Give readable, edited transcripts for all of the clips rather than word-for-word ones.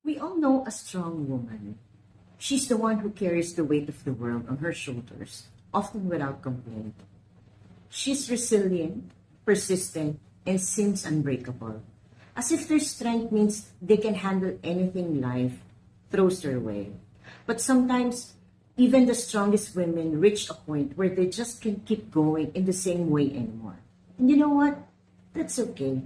We all know a strong woman. She's the one who carries the weight of the world on her shoulders, often without complaint. She's resilient, persistent, and seems unbreakable, as if their strength means they can handle anything life throws their way. But sometimes, even the strongest women reach a point where they just can't keep going in the same way anymore. And you know what? That's okay.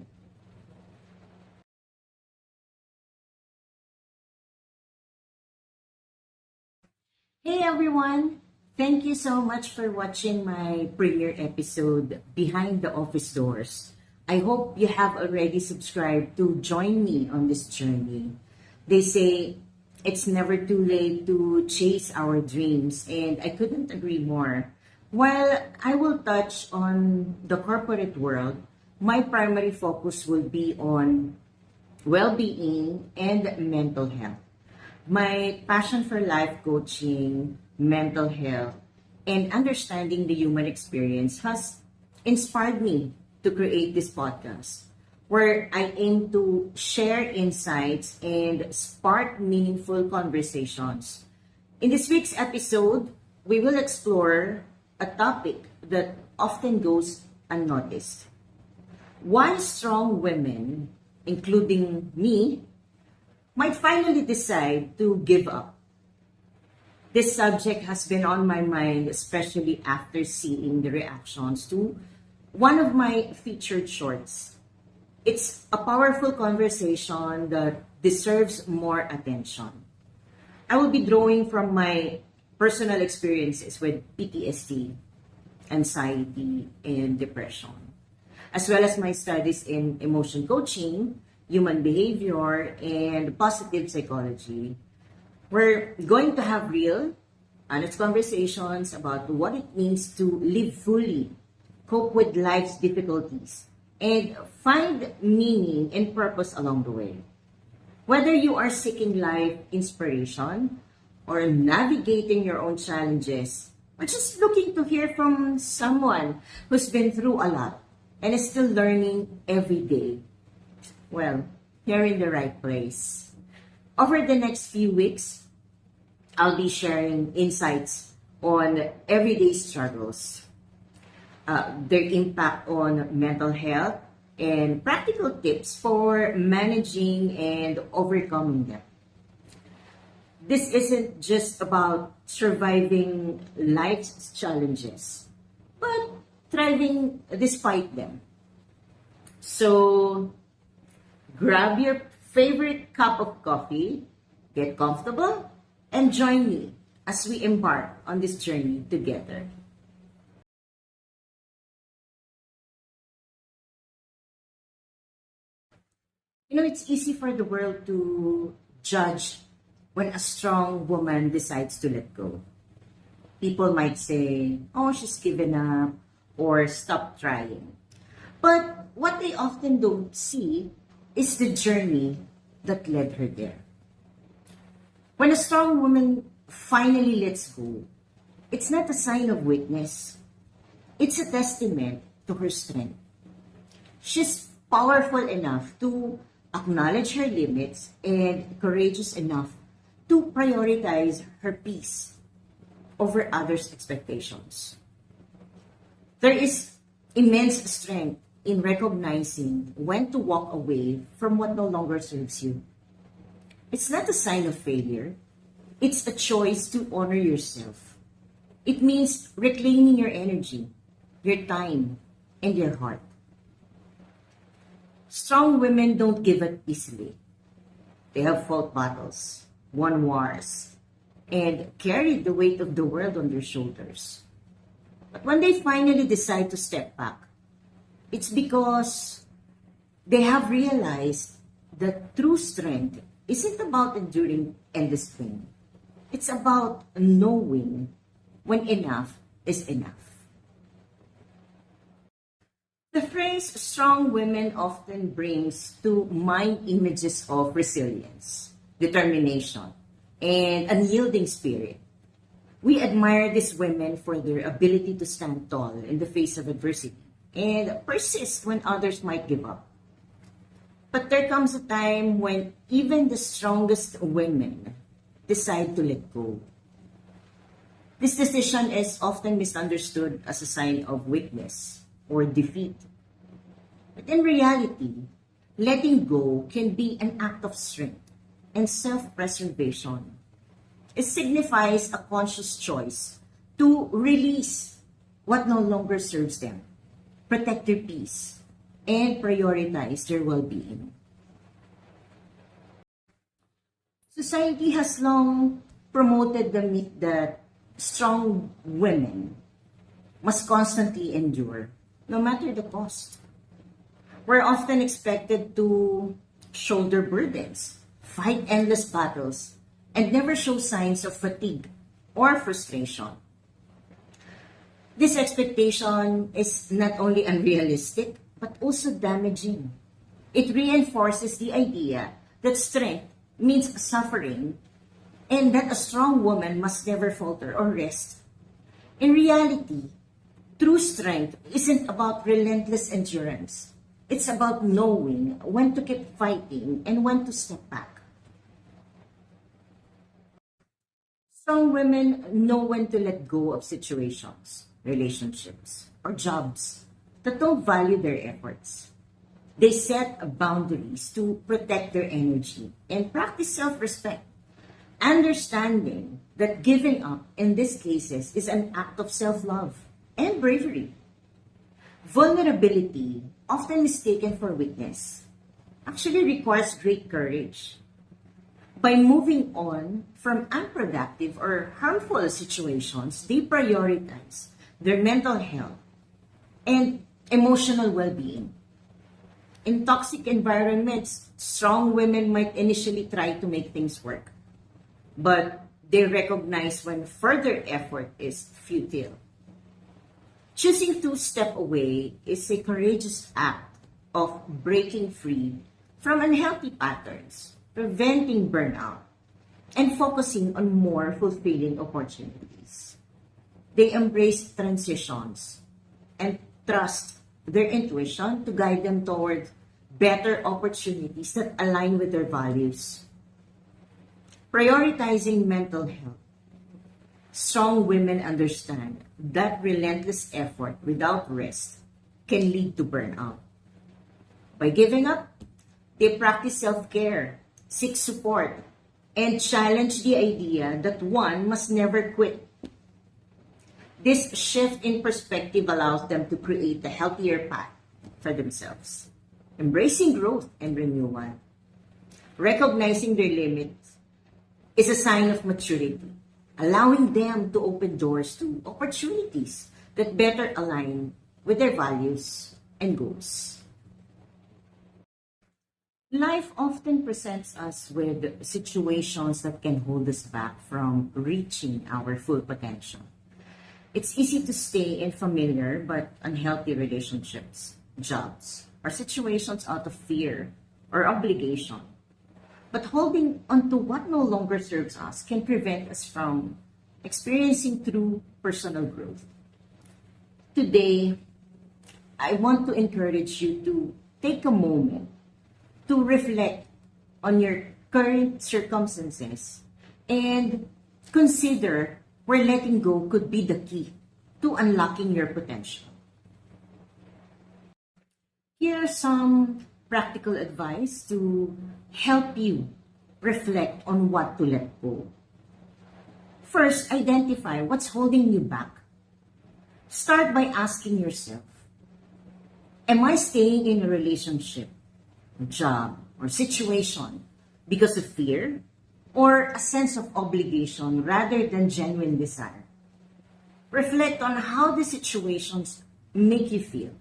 Hey everyone! Thank you so much for watching my premiere episode, Behind the Office Doors. I hope you have already subscribed to join me on this journey. They say it's never too late to chase our dreams, and I couldn't agree more. While I will touch on the corporate world, my primary focus will be on well-being and mental health. My passion for life coaching, mental health, and understanding the human experience has inspired me to create this podcast where I aim to share insights and spark meaningful conversations. In this week's episode, we will explore a topic that often goes unnoticed. Why strong women, including me, might finally decide to give up. This subject has been on my mind, especially after seeing the reactions to one of my featured shorts. It's a powerful conversation that deserves more attention. I will be drawing from my personal experiences with PTSD, anxiety, and depression, as well as my studies in emotion coaching, human behavior, and positive psychology. We're going to have real, honest conversations about what it means to live fully, cope with life's difficulties, and find meaning and purpose along the way. Whether you are seeking life inspiration or navigating your own challenges, or just looking to hear from someone who's been through a lot and is still learning every day, well, you're in the right place. Over the next few weeks, I'll be sharing insights on everyday struggles, their impact on mental health, and practical tips for managing and overcoming them. This isn't just about surviving life's challenges, but thriving despite them. So, grab your favorite cup of coffee, get comfortable, and join me as we embark on this journey together. You know, it's easy for the world to judge when a strong woman decides to let go. People might say, oh, she's given up, or stop trying. But what they often don't see is the journey that led her there. When a strong woman finally lets go, it's not a sign of weakness. It's a testament to her strength. She's powerful enough to acknowledge her limits and courageous enough to prioritize her peace over others' expectations. There is immense strength in recognizing when to walk away from what no longer serves you. It's not a sign of failure. It's a choice to honor yourself. It means reclaiming your energy, your time, and your heart. Strong women don't give up easily. They have fought battles, won wars, and carried the weight of the world on their shoulders. But when they finally decide to step back, it's because they have realized that true strength isn't about enduring endless pain. It's about knowing when enough is enough. The phrase strong women often brings to mind images of resilience, determination, and unyielding spirit. We admire these women for their ability to stand tall in the face of adversity and persist when others might give up. But there comes a time when even the strongest women decide to let go. This decision is often misunderstood as a sign of weakness or defeat. But in reality, letting go can be an act of strength and self-preservation. It signifies a conscious choice to release what no longer serves them, protect their peace, and prioritize their well-being. Society has long promoted the myth that strong women must constantly endure, no matter the cost. We're often expected to shoulder burdens, fight endless battles, and never show signs of fatigue or frustration. This expectation is not only unrealistic, but also damaging. It reinforces the idea that strength means suffering and that a strong woman must never falter or rest. In reality, true strength isn't about relentless endurance. It's about knowing when to keep fighting and when to step back. Strong women know when to let go of situations, relationships, or jobs that don't value their efforts. They set boundaries to protect their energy and practice self-respect, understanding that giving up in these cases is an act of self-love and bravery. Vulnerability, often mistaken for weakness, actually requires great courage. By moving on from unproductive or harmful situations, they prioritize their mental health and emotional well-being. In toxic environments, strong women might initially try to make things work, but they recognize when further effort is futile. Choosing to step away is a courageous act of breaking free from unhealthy patterns, preventing burnout, and focusing on more fulfilling opportunities. They embrace transitions and trust their intuition to guide them toward better opportunities that align with their values. Prioritizing mental health. Strong women understand that relentless effort without rest can lead to burnout. By giving up, they practice self-care, seek support, and challenge the idea that one must never quit. This shift in perspective allows them to create a healthier path for themselves, embracing growth and renewal. Recognizing their limits is a sign of maturity, allowing them to open doors to opportunities that better align with their values and goals. Life often presents us with situations that can hold us back from reaching our full potential. It's easy to stay in familiar but unhealthy relationships, jobs, or situations out of fear or obligation. But holding on to what no longer serves us can prevent us from experiencing true personal growth. Today, I want to encourage you to take a moment to reflect on your current circumstances and consider where letting go could be the key to unlocking your potential. Here are some practical advice to help you reflect on what to let go. First, identify what's holding you back. Start by asking yourself, am I staying in a relationship, job, or situation because of fear or a sense of obligation rather than genuine desire? Reflect on how the situations make you feel.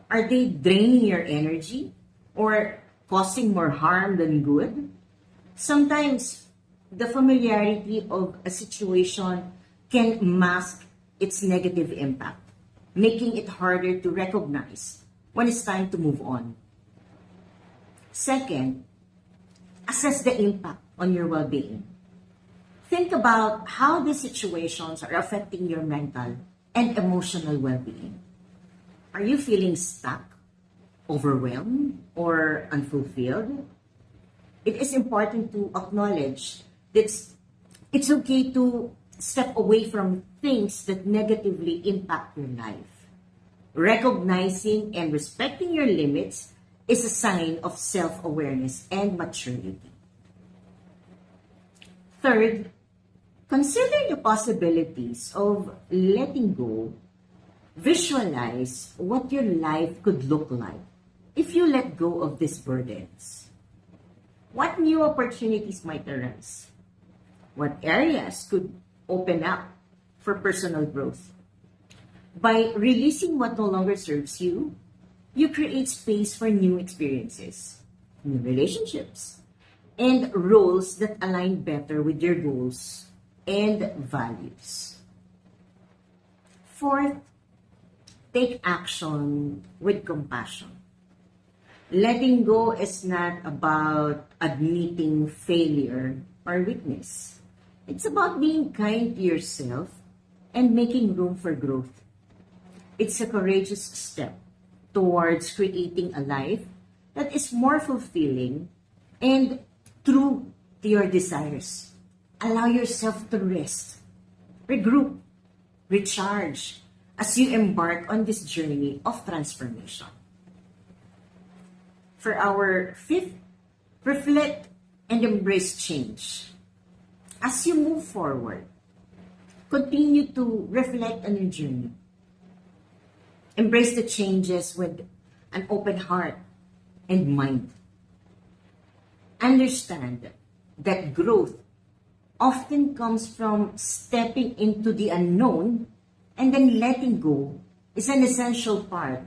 Are they draining your energy or causing more harm than good? Sometimes the familiarity of a situation can mask its negative impact, making it harder to recognize when it's time to move on. Second, assess the impact on your well-being. Think about how these situations are affecting your mental and emotional well-being. Are you feeling stuck, overwhelmed or unfulfilled, it is important to acknowledge that it's okay to step away from things that negatively impact your life. Recognizing and respecting your limits is a sign of self-awareness and maturity. Third, consider the possibilities of letting go. Visualize what your life could look like if you let go of these burdens. What new opportunities might arise? What areas could open up for personal growth? By releasing what no longer serves you, you create space for new experiences, new relationships, and roles that align better with your goals and values. Fourth, take action with compassion. Letting go is not about admitting failure or weakness. It's about being kind to yourself and making room for growth. It's a courageous step towards creating a life that is more fulfilling and true to your desires. Allow yourself to rest, regroup, recharge as you embark on this journey of transformation. For our fifth, reflect and embrace change. As you move forward, continue to reflect on your journey. Embrace the changes with an open heart and mind. Understand that growth often comes from stepping into the unknown, and then letting go is an essential part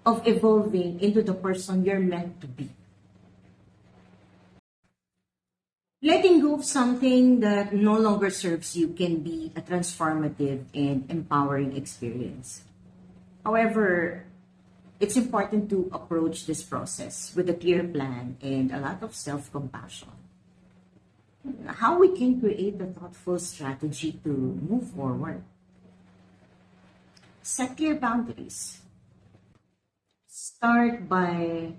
of evolving into the person you're meant to be. Letting go of something that no longer serves you can be a transformative and empowering experience. However, it's important to approach this process with a clear plan and a lot of self-compassion. How we can create a thoughtful strategy to move forward. Set clear boundaries. Start by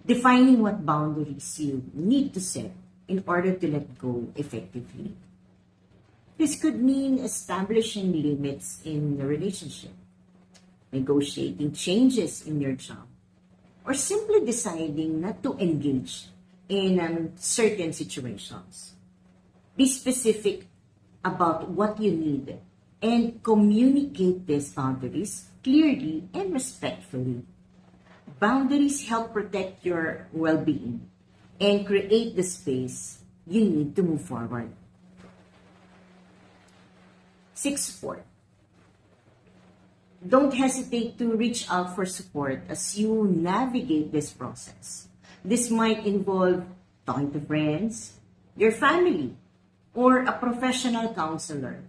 defining what boundaries you need to set in order to let go effectively. This could mean establishing limits in the relationship, negotiating changes in your job, or simply deciding not to engage in certain situations. Be specific about what you need and communicate these boundaries clearly and respectfully. Boundaries help protect your well-being and create the space you need to move forward. Seek support. Don't hesitate to reach out for support as you navigate this process. This might involve talking to friends, your family, or a professional counselor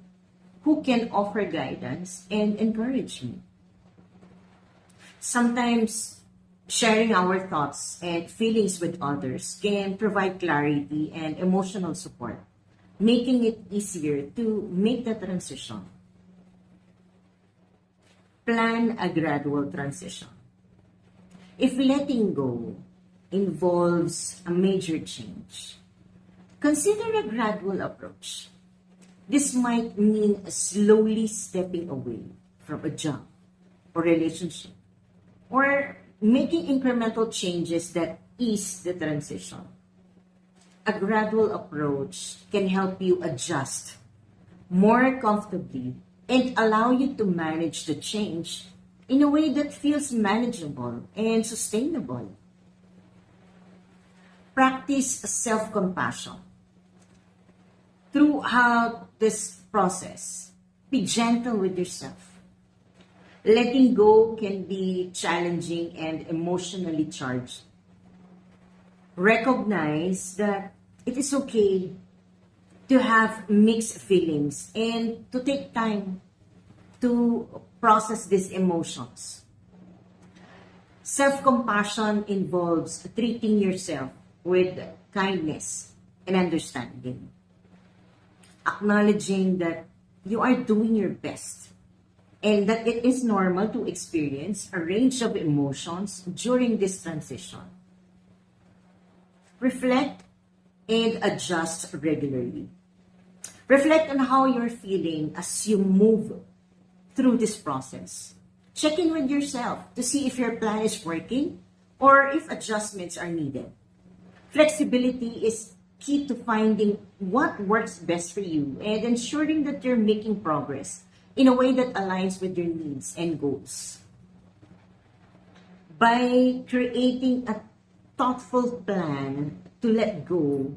who can offer guidance and encouragement. Sometimes sharing our thoughts and feelings with others can provide clarity and emotional support, making it easier to make the transition. Plan a gradual transition. If letting go involves a major change, consider a gradual approach. This might mean slowly stepping away from a job or relationship, or making incremental changes that ease the transition. A gradual approach can help you adjust more comfortably and allow you to manage the change in a way that feels manageable and sustainable. Practice self-compassion. Throughout this process, be gentle with yourself. Letting go can be challenging and emotionally charged. Recognize that it is okay to have mixed feelings and to take time to process these emotions. Self-compassion involves treating yourself with kindness and understanding, acknowledging that you are doing your best and that it is normal to experience a range of emotions during this transition. Reflect and adjust regularly. Reflect on how you're feeling as you move through this process. Check in with yourself to see if your plan is working or if adjustments are needed. Flexibility is key to finding what works best for you and ensuring that you're making progress in a way that aligns with your needs and goals. By creating a thoughtful plan to let go,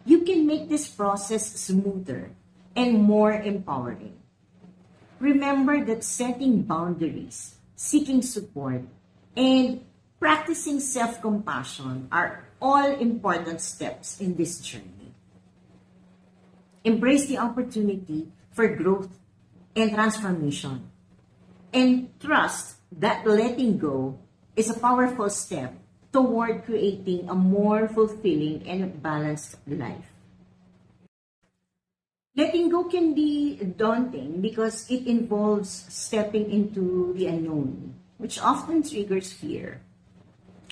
you can make this process smoother and more empowering. Remember that setting boundaries, seeking support, and practicing self-compassion are all important steps in this journey. Embrace the opportunity for growth and transformation, and trust that letting go is a powerful step toward creating a more fulfilling and balanced life. Letting go can be daunting because it involves stepping into the unknown, which often triggers fear.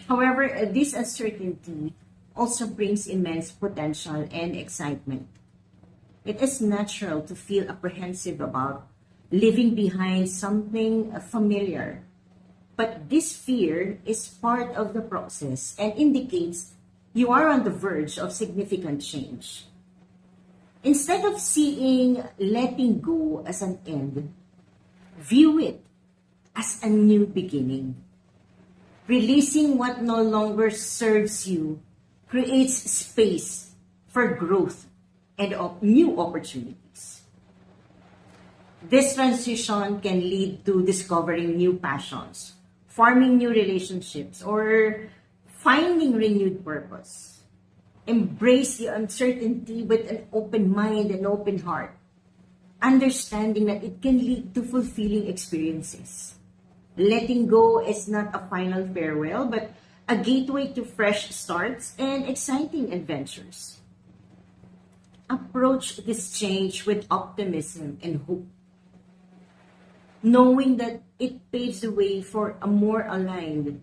However, this uncertainty also brings immense potential and excitement. It is natural to feel apprehensive about leaving behind something familiar, but this fear is part of the process and indicates you are on the verge of significant change. Instead of seeing letting go as an end, view it as a new beginning. Releasing what no longer serves you creates space for growth and new opportunities. This transition can lead to discovering new passions, forming new relationships, or finding renewed purpose. Embrace the uncertainty with an open mind and open heart, understanding that it can lead to fulfilling experiences. Letting go is not a final farewell, but a gateway to fresh starts and exciting adventures. Approach this change with optimism and hope, knowing that it paves the way for a more aligned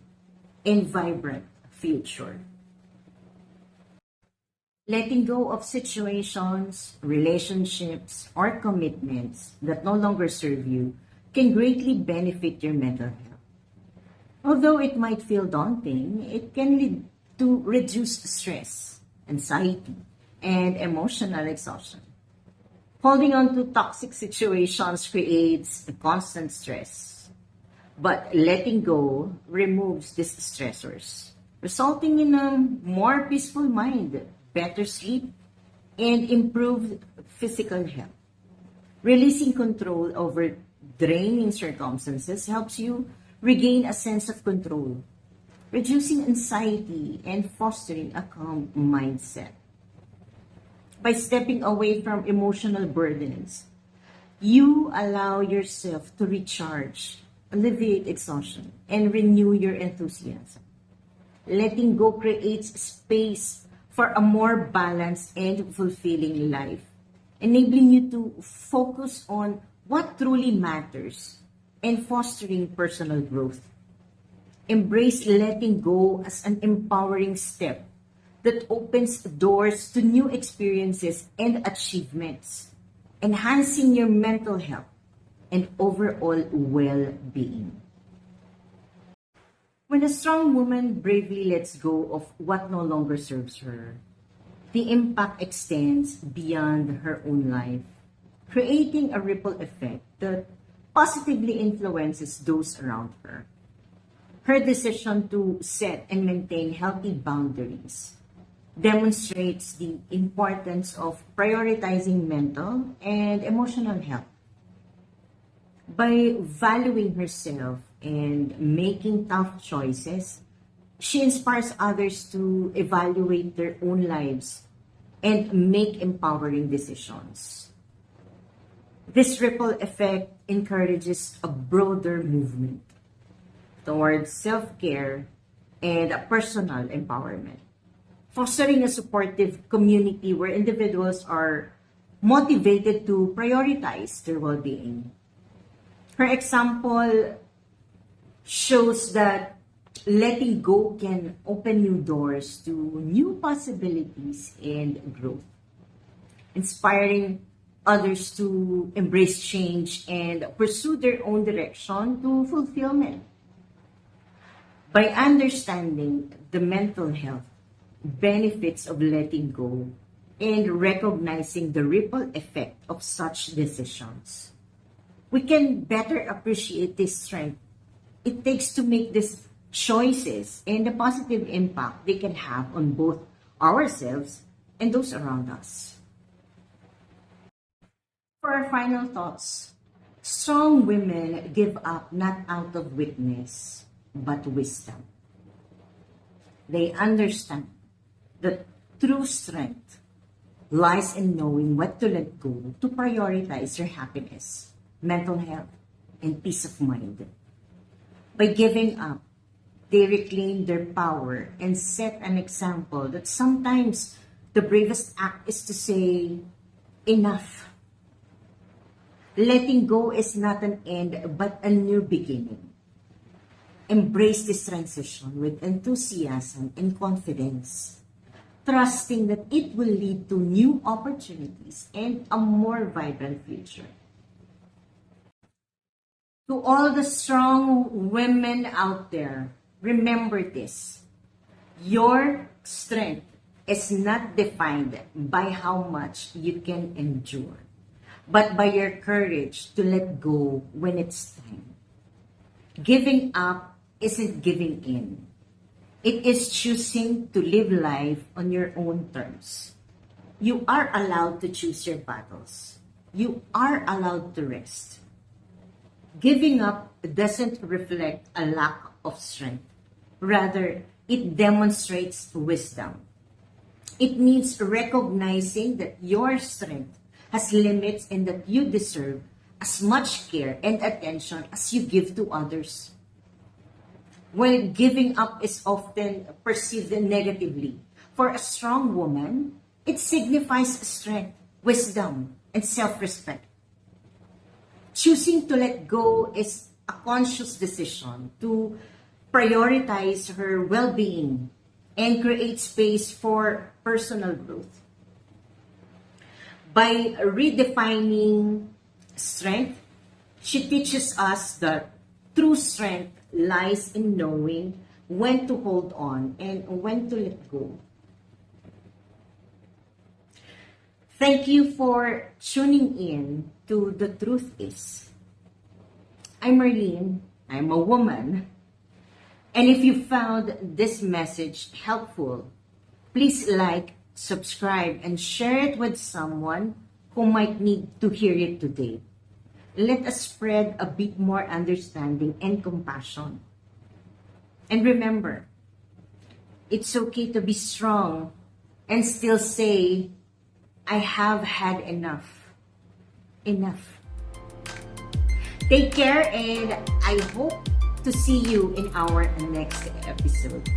and vibrant future. Letting go of situations, relationships, or commitments that no longer serve you can greatly benefit your mental health. Although it might feel daunting, it can lead to reduced stress, anxiety, and emotional exhaustion. Holding on to toxic situations creates a constant stress, but letting go removes these stressors, resulting in a more peaceful mind, better sleep, and improved physical health. Releasing control over draining circumstances helps you regain a sense of control, reducing anxiety and fostering a calm mindset. By stepping away from emotional burdens, you allow yourself to recharge, alleviate exhaustion, and renew your enthusiasm. Letting go creates space for a more balanced and fulfilling life, enabling you to focus on what truly matters and fostering personal growth. Embrace letting go as an empowering step that opens doors to new experiences and achievements, enhancing your mental health and overall well-being. When a strong woman bravely lets go of what no longer serves her, the impact extends beyond her own life, creating a ripple effect that positively influences those around her. Her decision to set and maintain healthy boundaries demonstrates the importance of prioritizing mental and emotional health. By valuing herself and making tough choices, she inspires others to evaluate their own lives and make empowering decisions. This ripple effect encourages a broader movement towards self-care and a personal empowerment, fostering a supportive community where individuals are motivated to prioritize their well-being. Her example shows that letting go can open new doors to new possibilities and growth, inspiring others to embrace change and pursue their own direction to fulfillment. By understanding the mental health benefits of letting go and recognizing the ripple effect of such decisions, we can better appreciate the strength it takes to make these choices and the positive impact they can have on both ourselves and those around us. For our final thoughts, strong women give up not out of weakness, but wisdom. They understand that true strength lies in knowing what to let go to prioritize your happiness, mental health, and peace of mind. By giving up, they reclaim their power and set an example that sometimes the bravest act is to say, enough. Letting go is not an end, but a new beginning. Embrace this transition with enthusiasm and confidence, trusting that it will lead to new opportunities and a more vibrant future. To all the strong women out there, remember this. Your strength is not defined by how much you can endure, but by your courage to let go when it's time. Giving up isn't giving in. It is choosing to live life on your own terms. You are allowed to choose your battles. You are allowed to rest. Giving up doesn't reflect a lack of strength. Rather, it demonstrates wisdom. It means recognizing that your strength has limits and that you deserve as much care and attention as you give to others. While giving up is often perceived negatively, for a strong woman, it signifies strength, wisdom, and self-respect. Choosing to let go is a conscious decision to prioritize her well-being and create space for personal growth. By redefining strength, she teaches us that true strength lies in knowing when to hold on and when to let go. Thank you for tuning in to The Truth Is. I'm Marlene, I'm a woman, and if you found this message helpful, please like, subscribe, and share it with someone who might need to hear it today. Let us spread a bit more understanding and compassion. And remember, it's okay to be strong and still say, I have had enough. Enough. Take care, and I hope to see you in our next episode.